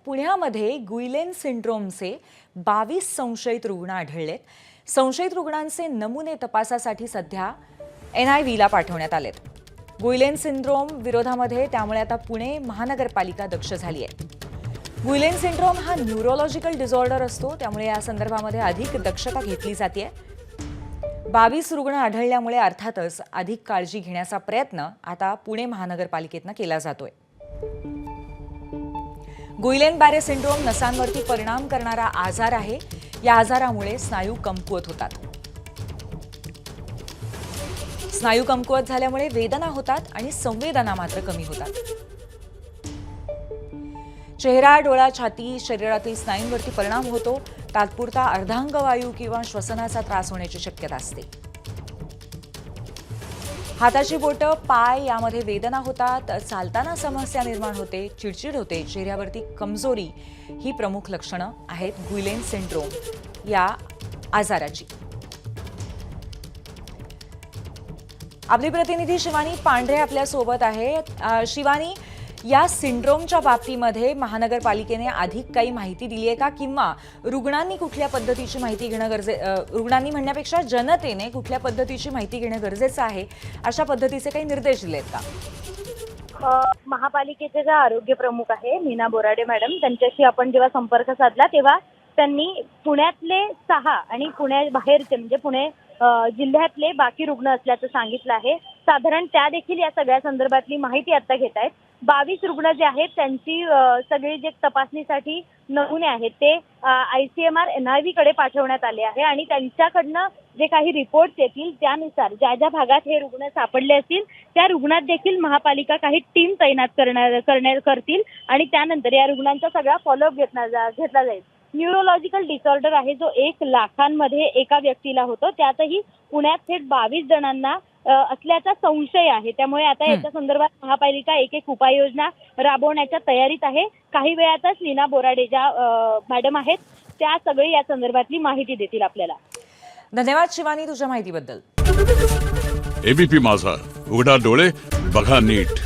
पुण्यामध्ये गुइलेन सिंड्रोमचे 22 संशयित रुग्ण आढळलेत. संशयित रुग्णांचे नमुने तपासासाठी सध्या NIVला पाठवण्यात आलेत. गुइलेन सिंड्रोम विरोधामध्ये त्यामुळे आता पुणे महानगरपालिका दक्ष झाली आहे. गुइलेन सिंड्रोम हा न्यूरोलॉजिकल डिसऑर्डर असतो, त्यामुळे या संदर्भामध्ये अधिक दक्षता घेतली जाते. 22 रुग्ण आढळल्यामुळे अर्थातच अधिक काळजी घेण्याचा प्रयत्न आता पुणे महानगरपालिकेतनं केला जातोय. गुइलेन बॅरे सिंड्रोम नसांवरती परिणाम करणारा आजार आहे. या आजारामुळे स्नायू कमकुवत होतात. स्नायू कमकुवत झाल्यामुळे वेदना होतात आणि संवेदना मात्र कमी होतात. चेहरा, डोळा, छाती, शरीरातील स्नायूंवरती परिणाम होतो. तात्पुरता अर्धांगवायू किंवा श्वसनाचा त्रास होण्याची शक्यता असते. हाताची बोटं, पाय यामध्ये वेदना होतात. चालताना समस्या निर्माण होते, चिडचिड होते, चेहऱ्यावरती कमजोरी ही प्रमुख लक्षणं आहेत गुइलेन सिंड्रोम या आजाराची. आपली प्रतिनिधी शिवानी पांढरे आपल्या सोबत आहे. शिवानी, या सिंड्रोमच्या बाबतीमध्ये महानगरपालिकेने अधिक काही माहिती दिली आहे का, किंवा रुग्णांनी कुठल्या पद्धतीची माहिती घेणं रुग्णांनी म्हणण्यापेक्षा जनतेने कुठल्या पद्धतीची माहिती घेणं गरजेचं आहे, अशा पद्धतीचे काही निर्देश दिलेत का? महापालिकेचे जे आरोग्य प्रमुख आहे मीना बोराडे मॅडम, त्यांच्याशी आपण जेव्हा संपर्क साधला तेव्हा त्यांनी पुण्यातले 6 आणि पुण्याबाहेरचे म्हणजे पुणे जिल्ह्यातले बाकी रुग्ण असल्याचं सांगितलं आहे. साधारण त्या देखील या सगळ्या संदर्भातली माहिती आता घेत आहेत. 22 रुग्ण जे आहेत त्यांची सगळी जे तपासणीसाठी नमुने आहेत ते ICMR NIV कडे पाठवण्यात आले आहे आणि त्यांच्याकडनं जे काही रिपोर्ट्स येतील त्यानुसार ज्या ज्या भागात हे रुग्ण सापडले असतील त्या रुग्णात देखील महापालिका काही टीम तैनात करतील आणि त्यानंतर या रुग्णांचा सगळा फॉलोअप घेतला जाईल. न्यूरोलॉजिकल डिसऑर्डर आहे जो 1 लाखांमध्ये एका व्यक्तीला होतो, त्यातही पुण्यात थेट 22 जणांना असल्याचा संशय आहे. त्यामुळे आता याच्या संदर्भात महापालिका एक उपाययोजना राबवण्याच्या तयारीत आहे. काही वेळातच मीना बोराडे ज्या मॅडम आहेत त्या सगळी या संदर्भातली माहिती देतील आपल्याला. धन्यवाद शिवानी तुझ्या माहितीबद्दल. ABP माझा, उघडा डोळे बघा नीट.